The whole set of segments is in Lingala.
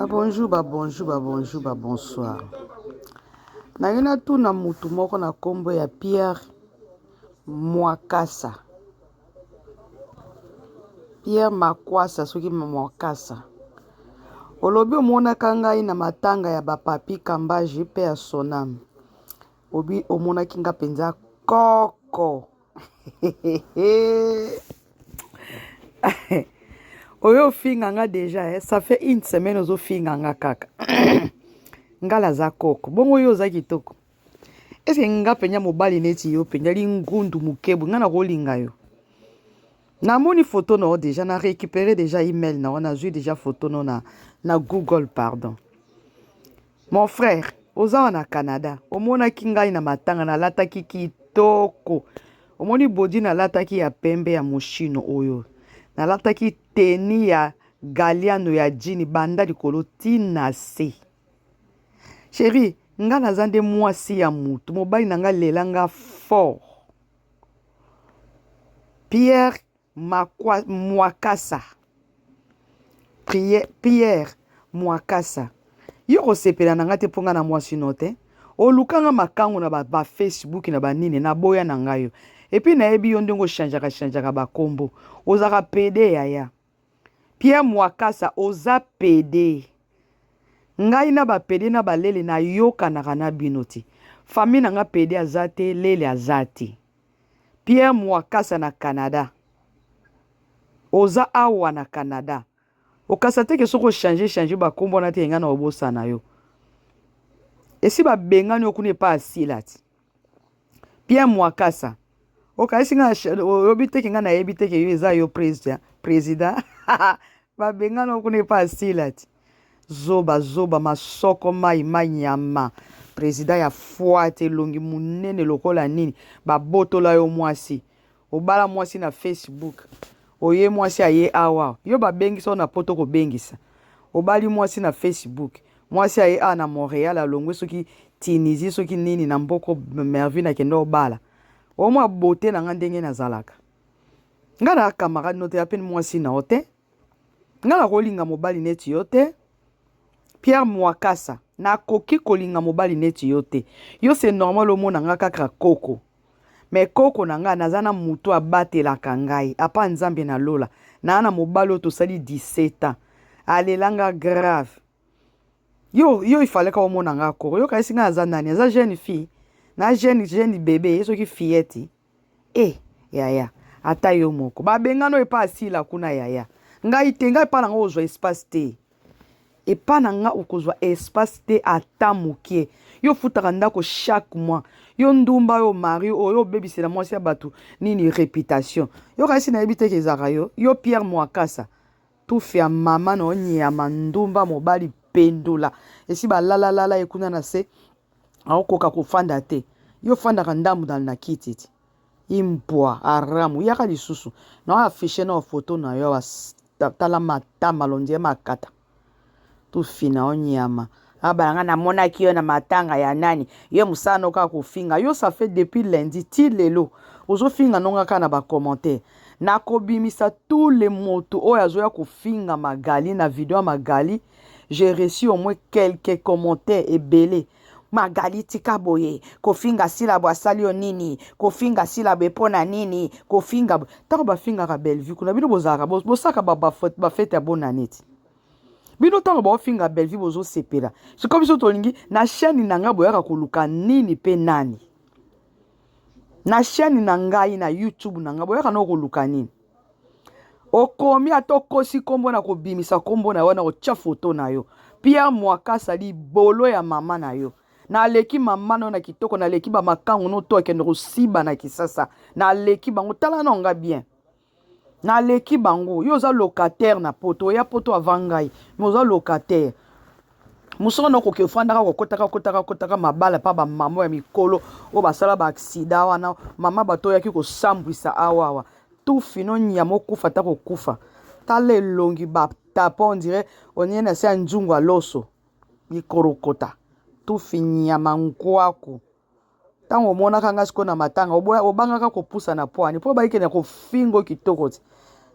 Bonjour, bonjour, bonsoir. Nagena tu na mutu moko na kombo ya Pierre Mwakasa. Pierre Makwasa soki Mwakasa. Olobi omonaka ngai na matanga ya bapapi Kambaji pe ya Sonam. Obi omonaki nga penza koko. Oyo finga nga déjà, ça fait une semaine ozo finga nga kaka. Ngala za koko. Bongo yo za kitoko. Est-ce que nga penya mobali neti yo penya lingundu mukebu nga na kolinga yo. Na moni photo no déjà na récupéré déjà email na on a vu déjà photo no na Google pardon. Mon frère, oza na Canada. Omona kingai na matanga na lataki kitoko. Omoni bodi na lataki ya pembe ya moshino oyo. Na lataki teni ya galiano ya jini banda likolo tina se. Chérie, nga nazande mwasi ya mutu. Mobali nanga lelanga fort. Pierre Mwakasa. Pierre Mwakasa. Yoko sepela nanga te ponga na mwasi note. Olukanga makango na ba Facebook na ba nini na boya na ngayo. Et puis naebi yo ndongo chanjaka ba kombo. Ozaka pede yaya. Pierre Mwakasa oza pede. Ngai na ba pede na ba lele na yoka na kana binoti. Famille na nga pede azate lele azate. Pierre Mwakasa na Canada. Oza awa na Canada. Okasa te ke soko changer ba kombo na te nga na obosa na yo. Esi ba bengani okune pa asilati. Pierre Mwakasa. Okaisi nga obite nga na ebite ke yo eza yo président. Ba bengani okune pa asilati. Zoba masoko mai nyama. Président ya fuate longi munene lokola nini. Ba botola yo mwasi. Obala mwasi na Facebook. Oye mwasi aye awa. Yo ba bengisa na poto ko bengisa. Obali mwasi na Facebook. Mwasi aye a na Montréal alongwe soki Tunisie soki nini na mboko merveille na kendo obala. Omwa bote na nga ndenge na zalaka. Nga na camarade note apen mwasi na ote. Nga na kolinga mobali neti yote. Pierre Mwakasa na koki kolinga mobali neti yote. Yo c'est normal omona nga kaka koko. Mais koko na nga nazana mutu abatelaka ngai. Apa nzambe na lola. Na ana mobali oto sali 17 ans. Alelanga grave. Yo il fallait ka omona nga koko. Yo kaisi nga aza nani. Aza jeune fille. Na jeune bébé. Yeso ki fillette. Yaya. Ata yo moko. Ba bengano epa asila kuna yaya. Ngai te ngai pa na nga ozwa espace te. Epa na nga okozwa espace te ata mokie. Yo futaka ndako chaque mois. Yo ndumba yo mari oyo bebisela mwasi ya batu nini réputation. Yo kasi na ebite kezaka yo. Yo Pierre Mwakasa. Tufi ya mama na onyama ndumba mobali pendula. Esi ba lala ekuna na se. Aokoka kofanda te. Yo fandaka ndambu na kititi. Imbwa aramu yaka lisusu. Na affiché na photo na yo tala matama lonje makata. Tufi na onyama. Abalanga na monaki yo na matanga ya nani. Yo musano ka kofinga. Yo ça fait depuis lundi ti lelo. Ozo finga nonga ka na ba commentaire. Na kobimisa tous les motos oyo azoya kofinga Magali na vidéo Magali. J'ai reçu au moins quelques commentaires ebele. Magali tika boye. Kofinga sila bwasali yo nini. Kofinga sila bepona nini. Kofinga. Tako ba finga ka Bellevue. Kuna bino bozaka. Bosaka ba fete ya bonaneti. Bino tango ba finga Bellevue bozo sepela. C'est comme si tolingi na chaîne na nga boyaka koluka nini pe nani. Na chaîne na ngai na YouTube na nga boyaka no koluka nini. Okomi atokosi kombo na kobimisa kombo na wana ocha photo na yo. Pierre Mwakasa li bolo ya mama na yo. Na leki mama na kitoko na leki ba makango no to ekende kosiba na kisasa. Na leki bango tala na nga bien. Na leki bango yo za locataire na poto ya poto avangai mo za locataire musoko no koke ofandaka kokotaka mabala pa ba mama ya mikolo o basala ba accident wana mama bato yaki ko sambwisa awawa tout fino nyamo kufa ta kokufa tale longi ba tapa on dirait on yena se njungu aloso mikorokota tout finyama nkwako tango mona kanga siko na matanga obangaka kopusa na poani po baike na kofingo kitoko ti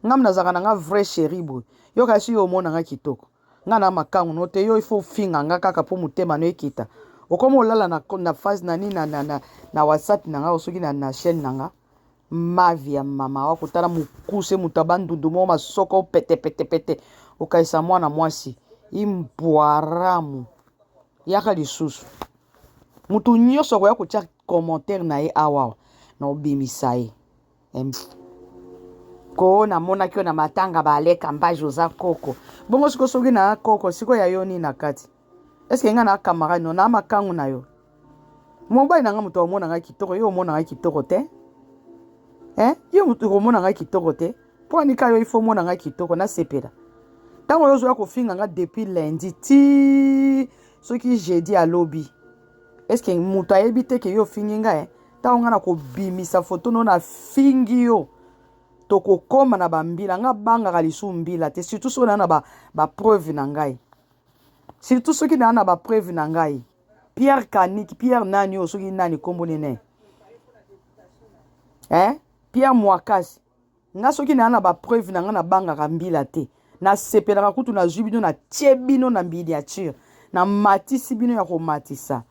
ngam nazaka na nga vrai chéri boy yo kasi yo mona nga kitoko nga na makangu no te yo il faut finga nga kaka po mutema no ekita okoma olala na phase na nini na WhatsApp na nga osoki na chaîne na nga mavi ya mama wakotala mukuse mutu abandundu mo masoko pete okaisa mwana mwasi imbwaramu yaka lisusu mutu nyonso akoya kotia commentaire na ye awa na obimisa ye ko namonaki yo na matanga baleka mbaji oza koko bongo siko soki na koko siko ya yo nini na kati eske nga na camarade no na makangu na yo mobali na nga mutu omona nga kitoko yo omona nga kitoko te yo mutu omona nga kitoko te mpo nika yo ifo omona nga kitoko nasepela ntango yo ozoya kofinga nga depuis lundi ti soki jeudi alobi eske mutu ayebi te ke yo ofingi nga ntango nga na kobimisa foto no na fingi yo tokokoma na bambila nga bangaka lisu mbila te surtout soki na bapreuve na ngai surtout soki na bapreuve na ngai Pierre Kaniki Pierre nani yo soki nani kombo nene Pierre Mwakasi nga soki na bapreuve na nga na bangaka mbila te nasepelaka kutu nazwi bino na tie bino na miniature na matisi bino ya komatisa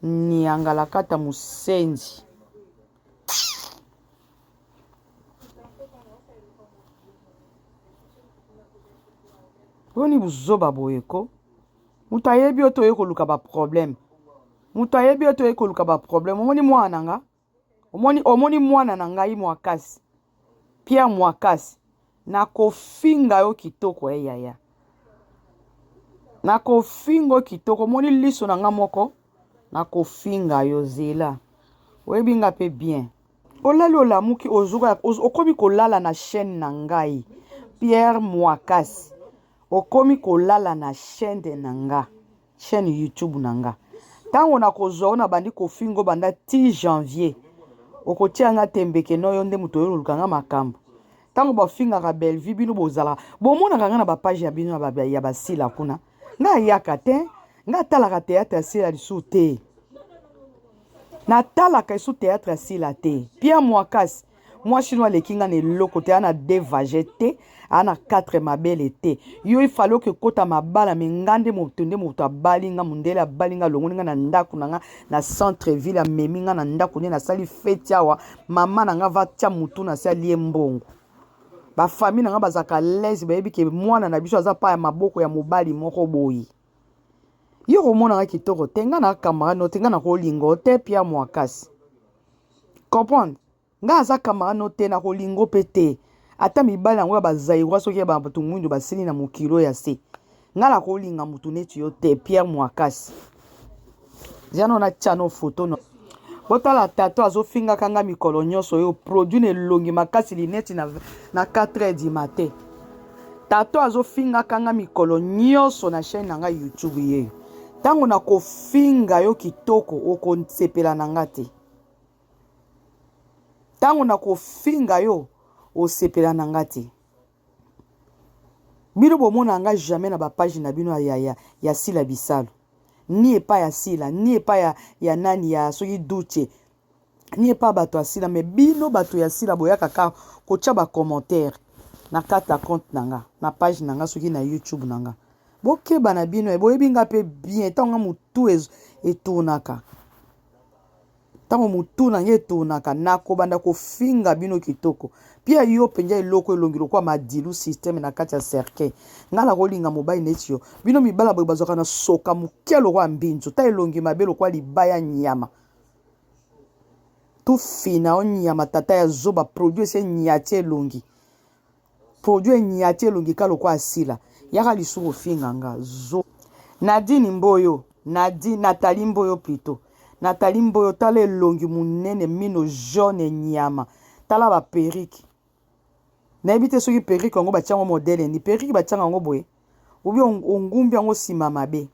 niangala kata musenzi Boni buzoba boyeko mutu ayebi yo toye koluka baproblème mutu ayebi yo toye koluka baproblème omoni mwana nga omoni mwana na ngai Mwakasi Pierre Mwakasi nakofinga yo kitoko yaya nakofinga kitoko omoni liso na nga moko nakofinga yo zela oyebi nga pe bien olali olamuki okomi kolala na chaîne na ngai Pierre Mwakasi okomi kolala na chaîne na nga chaîne YouTube na nga ntango nakozwa na bandi kofingo banda 10 janvier okotia nga tembeke no yo nde mutu oyo oluka nga makambo ntango bafingaka Bellevue bino bozala bomonaka nga na bapage ya bino ya basila kuna nga ayaka te nga atalaka théâtre ya sila lisu te natalaka esu théâtre ya sila te Pierre Mwakasi mwasi no aleki nga na eloko te ana devage te ana 4 mabele te yo ifali oke kota mabala me ngande moto nde moto abali nga mundele abali nga longoni nga na ndako na nga na centre ville amemi nga na ndako nde nasali feti awa mama na nga vatia mutu na se alie mbongo bafamille na nga bazaka lese bayebi ke mwana na biso aza pa ya maboko ya mobali moko boyi yo komona nga kitoko te nga na camarade no te nga na kolingo te Pierre Mwakasi comprendre nga aza camarade no te na kolingo pe te ata mibali yango ya bazairwa soki ya bato mwindu basili na mokilo ya se nga na kolinga mutu neti yo te Pierre Mwakasi ziano na tiano foto no botala tato azofingaka nga mikolo nyonso oyo produit na elongi makasi lineti na 4h du matin tato azofingaka nga mikolo nyonso na chaîne na nga YouTube yeyo ntango na kofinga yo kitoko okonsepela na nga te ntango na kofinga yo osepela na nga te bino bomona nga jamais na bapage na bino ya sila bisalo ni epa ya sila ni epa ya nani ya soki duche ni epa bato ya sila me bino bato ya sila boyaka kaka kotia bacommentaire na kati ya compte na nga na page na nga soki na YouTube na nga bokeba na bino boyebi nga mpe bien ntango nga mutu etunaka ntango mutu na nge etunaka nakobanda kofinga bino kitoko pia yo mpenza eloko elongi lokwa madilu systeme na kati ya cercueil nga na kolinga mobali neti yo bino mibala boye bazwaka na soka moke lokwa mbinzo ta elongi mabe lokwa libaya nyama tufina o nyama tata ya zoba produit ese nyati elongi produit nyati elongi ka lokwa asila yaka lisu kofinga nga zo Nadine Mboyo Nathalie Mboyo plutôt Nathalie Mboyo tala elongi munene mino jaune nyama tala ba perike nayebi te soki perike yango batiango modele ni perike batianga yango boye obi ongumbi yango nsima mabe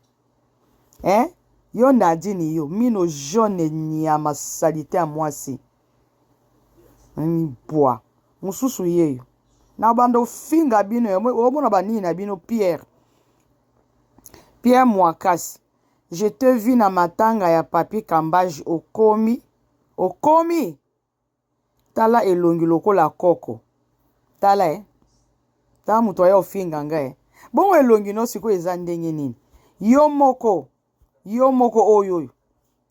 yo Nadine yo mino jaune nyama salite ya mwasi bois mususu yeyo na bando finga bino omona banini na bino Pierre Mwakasi je te vis na matanga ya papi kambage okomi tala elongi lokola koko tala tala mutu aya ofinga nga bongo elongi no sikoyo eza ndenge nini yo moko oyo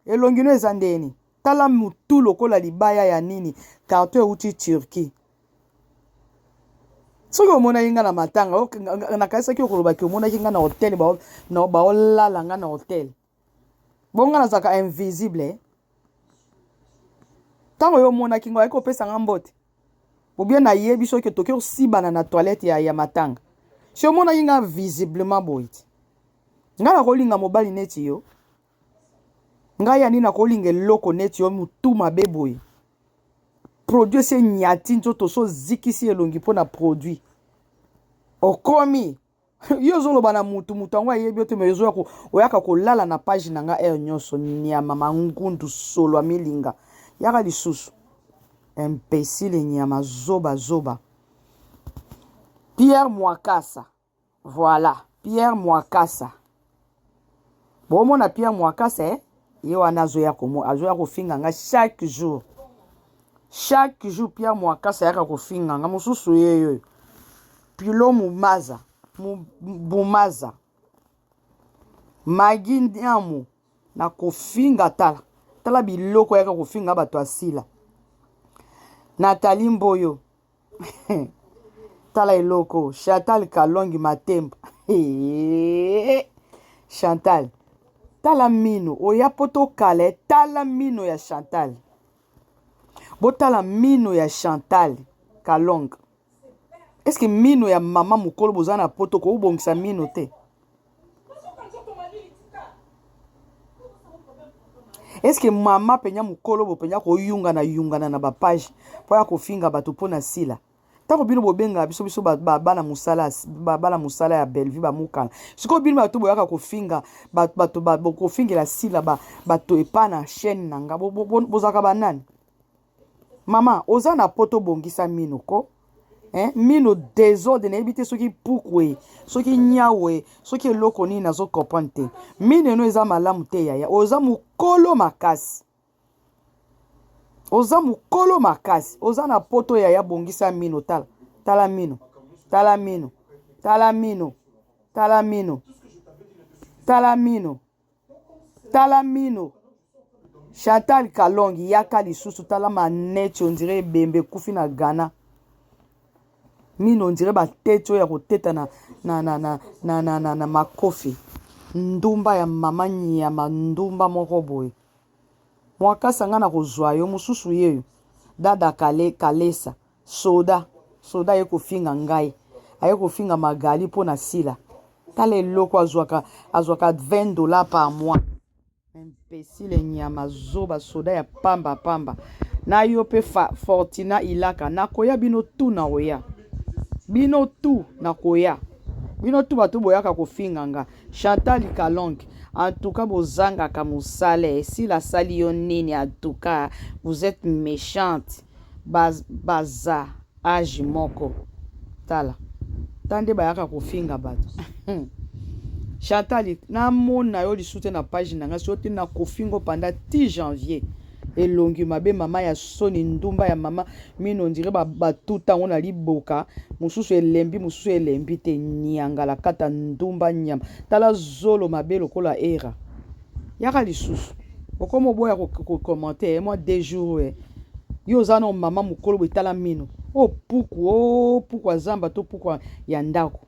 elongi no eza ndenge nini tala mutu lokola libaya ya nini karton euti Turquie soki omonaki nga na matanga nakayisaki okolobaki omonaki nga na hotel baolala nga na hotel bongo nga nazalaka invisible ntango yo omonaki nga oyaki kopesa nga mbote obie nayebi soki toki osibana na toilette ya matanga si omonaki nga visiblement boye nga nakolinga mobali neti yo ngai ya nini nakolinga eloko neti yo mutu mabe boye produit ese nyati nzoto so zikisi elongi mpona produit okomi yo ozoloba na mutu yango ayebi ote me oyaka kolala na page na nga air nyonso nyama mangundu solo amilinga yaka lisusu imbécile nyama zoba Pierre Mwakasa voilà Pierre Mwakasa bomona Pierre Mwakasa ye wana azoya kofinga nga chaque jour Pierre Mwakasa yaka kofinga nga mosusu yeyo Pilo Bumaza Magi Ndiamu na kofinga tala biloko yaka kofinga bato asila Nathalie Mboyo tala eloko Chantal Kalongi Matemba Chantal tala mino oya poto kale tala mino ya Chantal botala mino ya Chantal Kalongi est-ce que mino ya mama mukolo bozana poto ko ubongisa mino te est-ce que mama penya mukolo bo penya ko yungana na ba page po ya kofinga bato pona sila tako bino bobenga biso bana musala ya Bellevue ba mukala siko bino bato boyaka kofinga bato kofingela sila bato epana chaîne nanga bozaka banani mama ozana poto bongisa mino ko mino désordre na ebite soki pukwe soki nyawe soki eloko nini nazo comprendre te mino eno eza malamu te yaya oza mukolo makasi oza na poto yaya bongisa mino tala mino Chantal Kalongi yaka lisusu tala maneti on dirait bembe kufi na Ghana mino on dirait ba tete ya koteta na makofi ndumba ya mama nyama ndumba moko boye Mwakasa nga na kozwa yo mususu yeyo dada kalesa soda ye kofinga ngai aye kofinga magali pona sila tala eloko azwaka $20 par mois imbécile nyama zoba soda ya pamba na yo pe Fortina Ilaka nakoya bino tu na oya bino tu nakoya bino tu bato boyaka kofinga nga Chantal Kalongi en tout cas bozanga ka musale si la sali yo nini en tout cas vous êtes méchante baza age moko tala tande bayaka kofinga bato Chantal namona yo lisute na page nanga sote na kofingo pendant 10 janvier elongi mabe mama ya soni ndumba ya mama mino ndire batuta ngo na liboka mususu elembi te nyanga la kata ndumba nyama tala zolo mabe lokola era yaka lisusu okomo boya ko commenter moi 2 jours yo zana mama mukolo betala mino puku azamba to puku ya ndako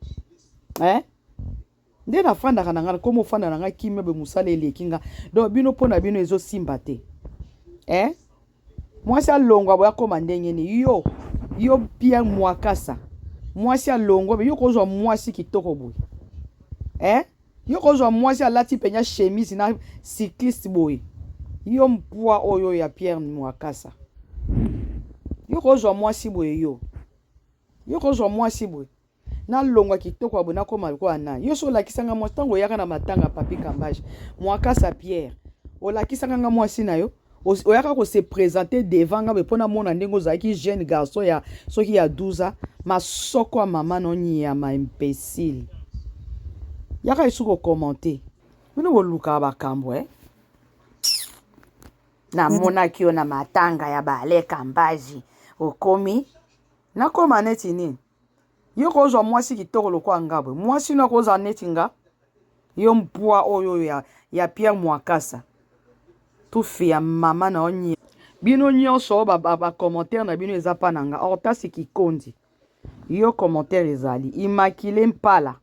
nde na fandaka na nga komo fanda na nga kimebe musala elekinga donc bino pona bino ezo simba te mwasi alongwa boya koma ndenge ni yo Pierre Mwakasa mwasi alongwa yo kozwa mwasi kitoko boye yo kozwa mwasi alati penya chemise na cycliste boye yo mpwa oyo ya Pierre Mwakasa yo kozwa mwasi boye yo kozwa mwasi boye na longwa kitoko abona koma kwa na yo so lakisanga mwasi tango yaka na matanga papi Kambaje Mwakasa Pierre o lakisanga nga mwasi na yo oyaka ko se présenter devant nga pona mona ndengo zaki jeune garçon ya soki ya 12 ans masoko ya mama no nyama imbécile yaka isuko commenter bino boluka bakambo na mona kio na matanga ya bale Kambaji okomi na koma neti nini yo kozwa mwasi kitoko lokwa ngabwe mwasi no koza neti nga yo mpwa oyo ya Pierre Mwakasa tufi ya mama na onye bino nyonso ba commentaire na bino eza pa nanga Hortense Kikondi yo commentaire ezali Immaculée Mpala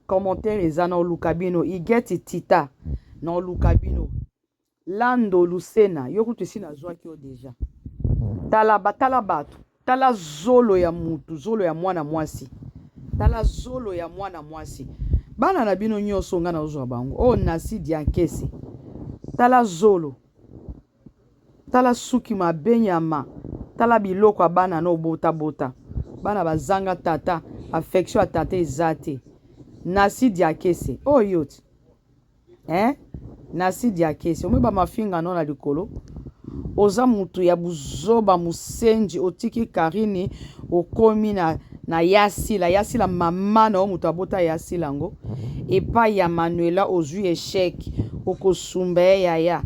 commentaire eza na oluka bino Igeti Tita na oluka bino Lando Lucena yo kutu esi nazwaki yo deja tala bato tala zolo ya mutu zolo ya mwana mwasi tala zolo ya mwana mwasi bana na bino nyonso nga na ozwa bango o nasi diankesi tala zolo tala suki mabenyama tala biloko ya bana no bota bana bazanga tata affection ya tata eza te nasi diakesi oyo ti nasi diakesi omwe bamafinga no na likolo oza mutu ya buzoba musenji otiki karini okomi na yasila mama na o mutu abota yasila ngo epai ya Manuela ozwi échec okosumba yaya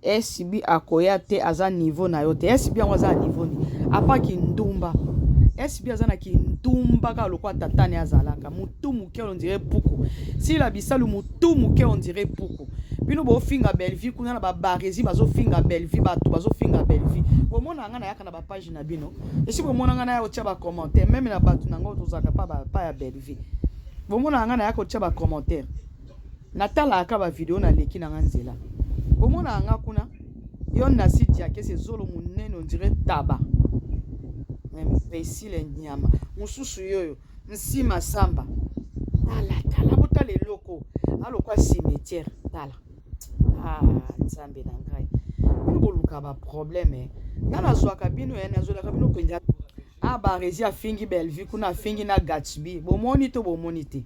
esibi akoya te aza niveau na yo te esibi yango aza na niveau ni apaki ndumba esibi aza na kindumba ka lokwa tatane azalaka mutu muke on dirait puku sila bisalu mutu muke on dirait puku bino bo finga Belleville kuna na ba barezi bazo finga Belleville bato bazo finga Belleville bomona nga na yaka na ba page na bino esi bomona nga na ya otia ba commentaire même na bato na ngo tozaka pa ya Belleville bomona nga na yaka otia ba commentaire natala aka ba video na leki na nga nzela bomona nga kuna yo na site ya kese zolo munene on dirait taba imbécile nyama mususu yoyo nsima samba tala botala eloko alokwa cimetière tala nzambe na ngai bino boluka ba problème nga nazwaka bino nazolaka bino kwenza barezi afingi Belleville kuna afingi na Gatsby bomoni to bomoni te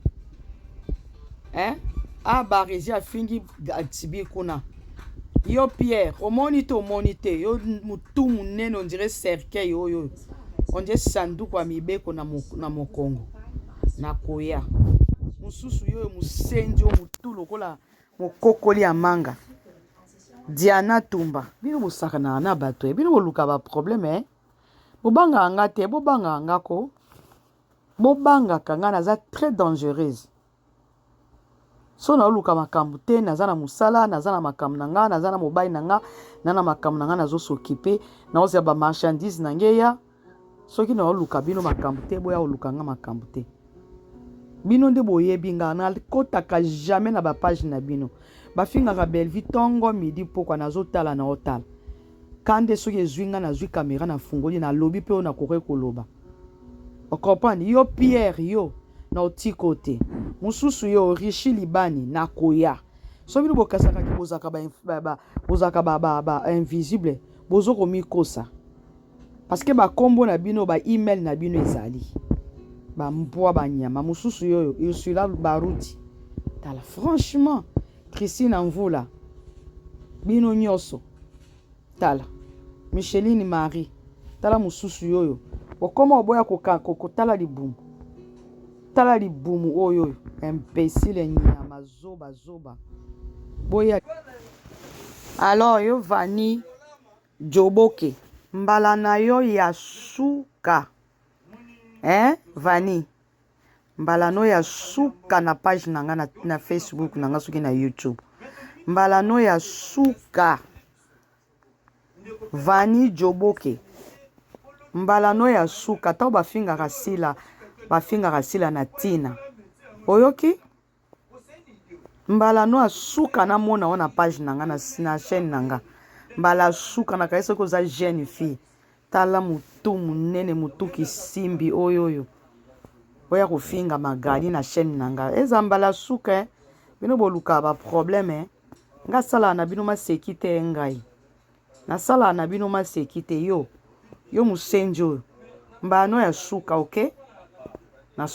barezi afingi Gatsby kuna yo Pierre omoni to omoni te yo mutu munene on dirait cercueil oyo on dirait sanduku ya mibeko na mokongo na koya mususu yoyo musenji o mutu lokola mokokoli ya manga Diana Tumba bino bosakana na bato bino boluka ba problème bobanga nga te bobanga nga ko bobanga kanga naza très dangereuse so na oluka makambo te naza na musala naza na makambo na nga naza na mobali na nga na makambo na nga nazo s'occuper na oza ba marchandise na ngeya soki na oluka bino makambo te boya oluka nga makambo te bino nde boyebi nga na kotaka jamais na ba page na bino bafingaka Belleville tongo midi pokwa nazotala na otala kande soki ezwi nga nazwi kamera na fungoli na lobi pe na koke koloba okomprendre yo Pierre yo na otiko te mususu yo Richi Libani na koya so bino bokasaka ki bozaka ba invisible bozoko mikosa parce que ba kombo na bino ba email na bino ezali ba mbwa ba nyama mususu yoyo Ursula Baruti tala franchement Christine Mvula bino nyoso tala Micheline Marie tala mususu yoyo okoma oboya kokotala libumu tala libumu oyo imbécile nyama zoba boya alors yo Vani Joboke mbala na yo ya suka Vani mbala no ya suka na page nanga na Facebook nanga soki na YouTube mbala no ya suka Vani Joboke mbala no ya suka ta bafingaka sila na tina oyoki mbala no ya suka na mona wana page nanga na chaîne nanga mbala suka na kaisa ko za jeune fille tala mutu munene mutu kisimbi oyoyo boya kofinga magali na chaîne nanga eza mbala suka bino boluka ba problème nga sala na bino masekite ngai na sala na bino masekite yo musenjo mbano ya suka okay